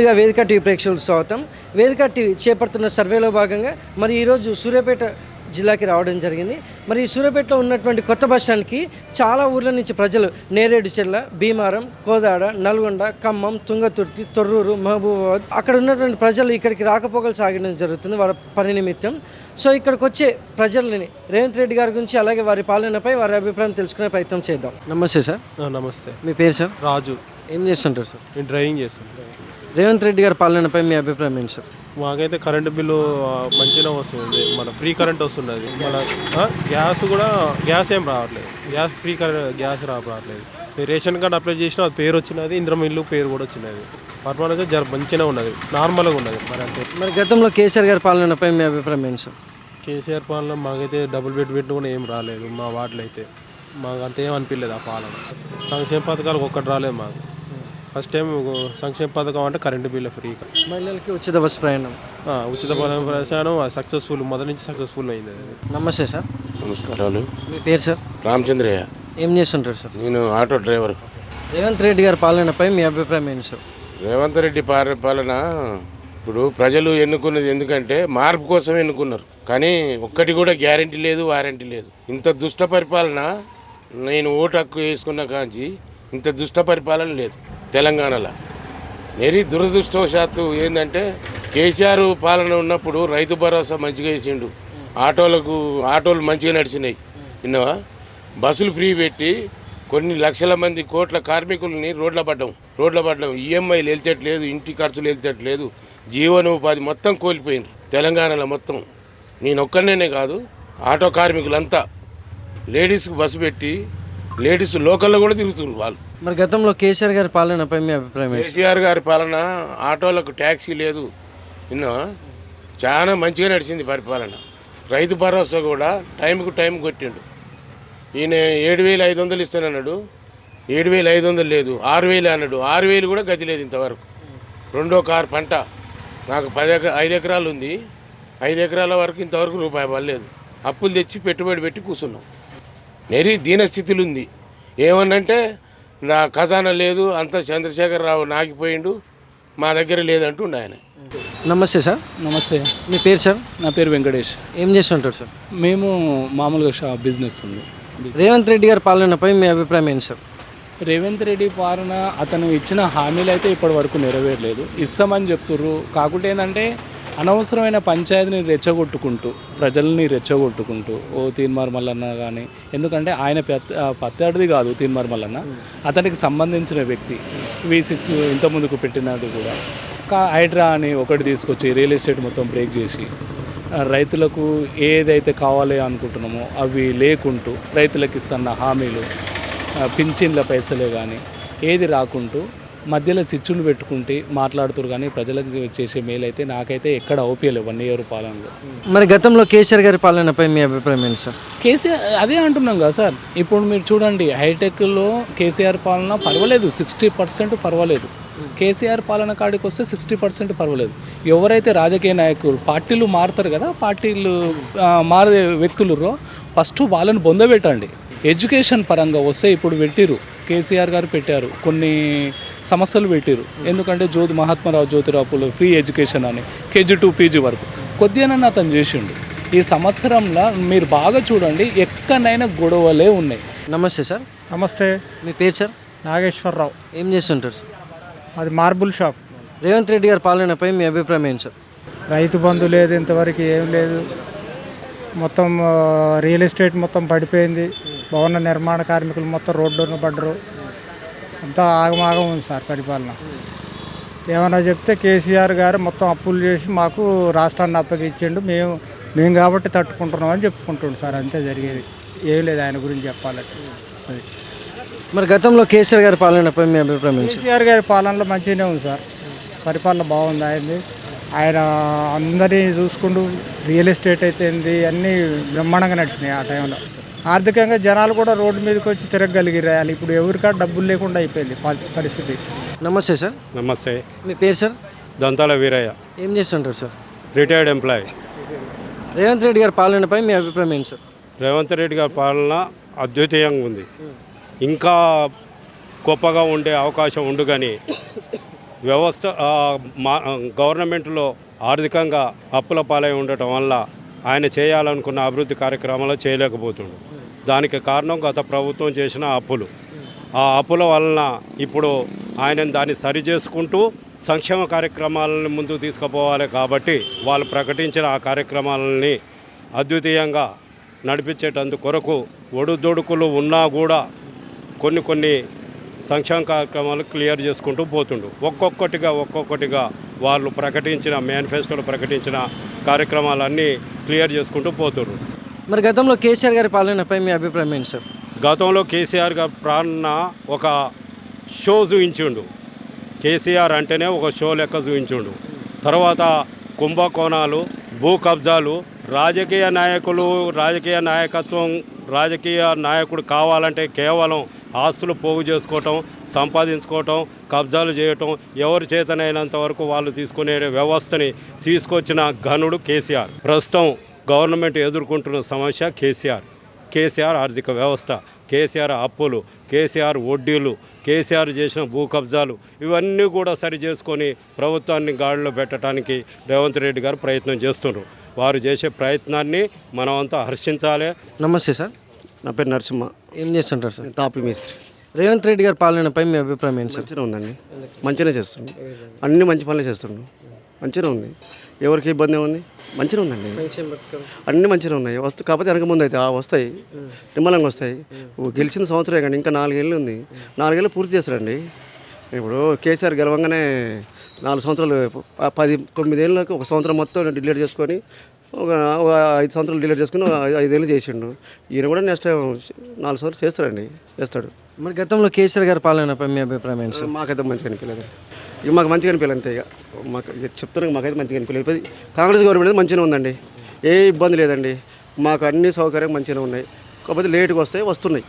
ముందుగా వేదిక టీవీ ప్రేక్షకులకు స్వాగతం. వేదిక టీవీ చేపడుతున్న సర్వేలో భాగంగా మరి ఈరోజు సూర్యాపేట జిల్లాకి రావడం జరిగింది. మరి ఈ సూర్యాపేటలో ఉన్నటువంటి కొత్త బస్ స్టాండ్కి చాలా ఊర్ల నుంచి ప్రజలు నేరేడుచెర్ల, భీమారం, కోదాడ, నల్గొండ, ఖమ్మం, తుంగతుర్తి, తొర్రూరు, మహబూబాబాద్ అక్కడ ఉన్నటువంటి ప్రజలు ఇక్కడికి రాకపోకలు సాగడం జరుగుతుంది వాళ్ళ పని నిమిత్తం. సో ఇక్కడికి వచ్చే ప్రజలని రేవంత్ రెడ్డి గారి గురించి అలాగే వారి పాలనపై వారి అభిప్రాయం తెలుసుకునే ప్రయత్నం చేద్దాం. నమస్తే సార్. నమస్తే. మీ పేరు సార్? రాజు. ఏం చేస్తుంటారు సార్? నేను డ్రైవింగ్ చేస్తాను. రేవంత్ రెడ్డి గారి పాలనపై మీ అభిప్రాయం ఏంటి సార్? మాకైతే కరెంటు బిల్లు మంచిగా వస్తుంది, మన ఫ్రీ కరెంట్ వస్తున్నది. మన గ్యాస్ కూడా గ్యాస్ ఏం రావట్లేదు, గ్యాస్ ఫ్రీ కరెంట్ గ్యాస్ రావట్లేదు. రేషన్ కార్డు అప్లై చేసినా అది పేరు వచ్చినది, ఇంద్రం ఇల్లు పేరు కూడా వచ్చినది. పర్వాలేదు, మంచిగా ఉన్నది, నార్మల్గా ఉన్నది. మరి అంతే. మరి గతంలో కేసీఆర్ గారి పాలనపై మీ అభిప్రాయం ఏంటి సార్? కేసీఆర్ పాలన మాకైతే డబుల్ బెడ్ కూడా ఏం రాలేదు మా వార్డులో అయితే. మాకు అంతేం అనిపించలేదు ఆ పాలన. సంక్షేమ పథకాలు ఒక్కటి రాలేదు మాకు. ఫస్ట్ టైం సంక్షేమ పథకం అంటే కరెంటు బిల్లు ఫ్రీ, మహిళలకి ఉచిత బస్సు ప్రయాణం, ఉచిత ప్రయాణం సక్సెస్ఫుల్, మొదటి నుంచి సక్సెస్ఫుల్ అయింది. నమస్తే సార్. నమస్కారాలు. మీ పేరు సార్? రామచంద్రయ్య. ఏం చేస్తుంటారు సార్? నేను ఆటో డ్రైవర్. రేవంత్ రెడ్డి గారి పాలనపై మీ అభిప్రాయం ఏంటి సార్? రేవంత్ రెడ్డి పాలన ఇప్పుడు ప్రజలు ఎన్నుకున్నది ఎందుకంటే మార్పు కోసం ఎన్నుకున్నారు, కానీ ఒక్కటి కూడా గ్యారంటీ లేదు, వారంటీ లేదు. ఇంత దుష్ట పరిపాలన నేను ఓటు హక్కు వేసుకున్న కాంచి ఇంత దుష్ట పరిపాలన లేదు తెలంగాణలో. మరి దురదృష్టవశాత్తు ఏంటంటే కేసీఆర్ పాలన ఉన్నప్పుడు రైతు భరోసా మంచిగా వేసిండు, ఆటోలు మంచిగా నడిచినాయి. విన్నావా? బస్సులు ఫ్రీ పెట్టి కొన్ని లక్షల మంది కోట్ల కార్మికులని రోడ్ల పడ్డాం. ఈఎంఐలు వెళ్తట్లేదు, ఇంటి ఖర్చులు వెళ్తట్లేదు, జీవనోపాధి మొత్తం కోల్పోయినారు తెలంగాణలో మొత్తం. నేను ఒక్కనే కాదు, ఆటో కార్మికులంతా లేడీస్కి బస్సు పెట్టి లేడీస్ లోకల్లో కూడా తిరుగుతున్నారు వాళ్ళు. మరి గతంలో కేసీఆర్ గారి పాలనపై మీ అభిప్రాయం? కేసీఆర్ గారి పాలన ఆటోలకు ట్యాక్సీ లేదు, విన్నా, చాలా మంచిగా నడిచింది పరిపాలన. రైతు భరోసా కూడా టైం కొట్టిండు. ఈయన 7,500 ఇస్తానన్నాడు, 7,500 లేదు, 6,000 అన్నాడు. 6,000 కూడా గతి లేదు ఇంతవరకు. రెండో కారు పంట నాకు 5 ఎకరాలు ఉంది, 5 ఎకరాల వరకు ఇంతవరకు రూపాయి పడలేదు. అప్పులు తెచ్చి పెట్టుబడి పెట్టి కూర్చున్నాం. నెరి దీనస్థితులు ఉంది. ఏమన్నంటే నా ఖజానా లేదు, అంతా చంద్రశేఖర్ రావు నాగిపోయిండు, మా దగ్గర లేదంటుండు ఆయన. నమస్తే సార్. నమస్తే. మీ పేరు సార్? నా పేరు వెంకటేష్. ఏం చేస్తుంటారు సార్? మేము మామూలుగా బిజినెస్ ఉంది. రేవంత్ రెడ్డి గారి పాలనపై మీ అభిప్రాయం ఏంటి సార్? రేవంత్ రెడ్డి పాలన అతను ఇచ్చిన హామీలు అయితే ఇప్పటి వరకు నెరవేరలేదు. ఇస్తామని చెప్తుర్రు. కాకుంటే ఏంటంటే అనవసరమైన పంచాయతీని ప్రజల్ని రెచ్చగొట్టుకుంటూ తీన్మార్ మల్లన్న కానీ, ఎందుకంటే ఆయన ప్రత్యర్థి కాదు తీన్మార్ మల్లన్న, అతనికి సంబంధించిన వ్యక్తి. V6 ఇంతకుముందుకు పెట్టినది కూడా హైడ్రా అని ఒకటి తీసుకొచ్చి రియల్ ఎస్టేట్ మొత్తం బ్రేక్ చేసి రైతులకు ఏదైతే కావాలి అనుకుంటున్నామో అవి లేకుంటూ రైతులకు ఇస్తున్న హామీలు, పింఛన్ల పైసలే కానీ ఏది రాకుంటూ మధ్యలో చిచ్చులు పెట్టుకుంటే మాట్లాడుతురు. కానీ ప్రజలకు చేసే మేలు అయితే నాకైతే ఎక్కడ అవుపియలేదు 1 ఇయర్ పాలనలో. మరి గతంలో కేసీఆర్ గారి పాలనపై మీ అభిప్రాయం ఏంటి సార్? కేసీఆర్ అదే అంటున్నాం కదా సార్. ఇప్పుడు మీరు చూడండి, హైటెక్లో కేసీఆర్ పాలన పర్వాలేదు, 60% పర్వాలేదు. కేసీఆర్ పాలన కాడికి వస్తే 60% పర్వాలేదు. ఎవరైతే రాజకీయ నాయకులు పార్టీలు మారుతారు కదా, పార్టీలు మారే వ్యక్తులు ఫస్ట్ వాళ్ళని బొందబెట్టండి. ఎడ్యుకేషన్ పరంగా వస్తే ఇప్పుడు పెట్టిరు, కేసీఆర్ గారు పెట్టారు, కొన్ని సమస్యలు పెట్టిరు. ఎందుకంటే మహాత్మారావు జ్యోతిరావు పూలే ఫ్రీ ఎడ్యుకేషన్ అని KG to PG వరకు కొద్దిగానన్నా అతను చేసిండు. ఈ సంవత్సరంలో మీరు బాగా చూడండి, ఎక్కడైనా గొడవలే ఉన్నాయి. నమస్తే సార్. నమస్తే. మీ పేరు సార్? నాగేశ్వరరావు. ఏం చేస్తుంటారు సార్? అది మార్బుల్ షాప్. రేవంత్ రెడ్డి గారి పాలనపై మీ అభిప్రాయం ఏంటి సార్? రైతు బంధు లేదు, ఇంతవరకు ఏం లేదు. మొత్తం రియల్ ఎస్టేట్ మొత్తం పడిపోయింది. భవన నిర్మాణ కార్మికులు మొత్తం రోడ్డున పడ్డరు. అంతా ఆగమాగం ఉంది సార్ పరిపాలన. ఏమన్నా చెప్తే కేసీఆర్ గారు మొత్తం అప్పులు చేసి మాకు రాష్ట్రాన్ని అప్పగించిండు, మేము కాబట్టి తట్టుకుంటున్నాం అని చెప్పుకుంటుండు సార్. అంతే జరిగేది, ఏం లేదు ఆయన గురించి చెప్పాలంటే. అది మరి గతంలో కేసీఆర్ గారి పాలనపై మీ అభిప్రాయం ఏంటి? కేసీఆర్ గారి పాలనలో మంచిగానే ఉంది సార్, పరిపాలన బాగుంది ఆయనది. ఆయన అందరినీ చూసుకుంటూ రియల్ ఎస్టేట్ అయితే అన్నీ బ్రహ్మాండంగా నడిచినాయి ఆ టైంలో. ఆర్థికంగా జనాలు కూడా రోడ్డు మీదకి వచ్చి తిరగగలిగిరాయాలి. ఇప్పుడు ఎవరికా డబ్బులు లేకుండా అయిపోయింది పరిస్థితి. నమస్తే సార్. నమస్తే. మీ పేరు సార్? దంతాల వీరయ్య. ఏం చేస్తుంటారు sir? Retired employee. Revanth Reddy గారి పాలనపై మీ అభిప్రాయం ఏంటి సార్? రేవంత్ రెడ్డి గారి పాలన అద్వితీయంగా ఉంది, ఇంకా గొప్పగా ఉండే అవకాశం ఉండు. కానీ వ్యవస్థ గవర్నమెంట్లో ఆర్థికంగా అప్పుల పాలై ఉండటం వల్ల ఆయన చేయాలనుకున్న అభివృద్ధి కార్యక్రమాలు చేయలేకపోతుండు. దానికి కారణం గత ప్రభుత్వం చేసిన అప్పులు. ఆ అప్పుల వలన ఇప్పుడు ఆయన దాన్ని సరి చేసుకుంటూ సంక్షేమ కార్యక్రమాలను ముందుకు తీసుకుపోవాలి. కాబట్టి వాళ్ళు ప్రకటించిన ఆ కార్యక్రమాలని అద్వితీయంగా నడిపించేటందుకు కొరకు ఒడుదొడుకులు ఉన్నా కూడా కొన్ని సంక్షేమ కార్యక్రమాలు క్లియర్ చేసుకుంటూ పోతుండు. ఒక్కొక్కటిగా వాళ్ళు ప్రకటించిన మేనిఫెస్టోలో ప్రకటించిన కార్యక్రమాలన్నీ క్లియర్ చేసుకుంటూ పోతుండ్రు. మరి గతంలో కేసీఆర్ గారి పాలనపై మీ అభిప్రాయం ఏంటి సార్? గతంలో కేసీఆర్ గారి ప్రాణ ఒక షో చూపించిండు. కేసీఆర్ అంటేనే ఒక షో లెక్క చూపించిండు. తర్వాత కుంభకోణాలు, భూ కబ్జాలు, రాజకీయ నాయకత్వం, రాజకీయ నాయకుడు కావాలంటే కేవలం ఆస్తులు పోగు చేసుకోవటం, సంపాదించుకోవటం, కబ్జాలు చేయటం, ఎవరి చేతనైనంత వరకు వాళ్ళు తీసుకునే వ్యవస్థని తీసుకొచ్చిన ఘనుడు కేసీఆర్. ప్రస్తుతం గవర్నమెంట్ ఎదుర్కొంటున్న సమస్య కేసీఆర్ ఆర్థిక వ్యవస్థ, కేసీఆర్ అప్పులు, కేసీఆర్ వడ్డీలు, కేసీఆర్ చేసిన భూ కబ్జాలు, ఇవన్నీ కూడా సరి చేసుకొని ప్రభుత్వాన్ని గాడిలో పెట్టడానికి రేవంత్ రెడ్డి గారు ప్రయత్నం చేస్తున్నారు. వారు చేసే ప్రయత్నాన్ని మనమంతా హర్షించాలి. నమస్తే సార్. నా పేరు నరసింహ. ఏం చేస్తుంటారు సార్? తాపి మేస్త్రి. రేవంత్ రెడ్డి గారి పాలనపై మీ అభిప్రాయం ఏంటి సార్? మంచిగా ఉందండి. మంచిగానే చేస్తుండు. అన్ని మంచి పనులు చేస్తుండు. మంచిగా ఉంది. ఎవరికి ఇబ్బంది ఏముంది? మంచిగా ఉందండి. అన్నీ మంచిగా ఉన్నాయి. కాకపోతే వెనక ముందు అయితే వస్తాయి, నిమ్మలంగా వస్తాయి. గెలిచిన సంవత్సరమే కానీ ఇంకా 4 ఏళ్ళు ఉంది. 4 ఏళ్ళు పూర్తి చేస్తారండి. ఇప్పుడు కేసీఆర్ గెలవంగానే 4 సంవత్సరాలు 9 ఏళ్ళకి 1 సంవత్సరం మొత్తం డిలీట్ చేసుకొని ఒక 5 సంవత్సరాలు డిలీట్ చేసుకుని 5 ఏళ్ళు చేసిండు. ఈయన కూడా నెక్స్ట్ 4 సంవత్సరాలు చేస్తాడు. మరి గతంలో కేసీఆర్ గారి పాలనపై మీ అభిప్రాయం ఏంటి సార్? మాకైతే మంచిగా అనిపించలేదు. ఇక మాకు మంచిగా అనిపించలేదు అంతే. చెప్తాను, మాకైతే మంచిగా అనిపించలేదు. కాంగ్రెస్ గవర్నమెంట్ మంచిగా ఉందండి. ఏ ఇబ్బంది లేదండి. మాకు అన్ని సౌకర్యాలు మంచిగా ఉన్నాయి. కాకపోతే లేట్గా వస్తున్నాయి.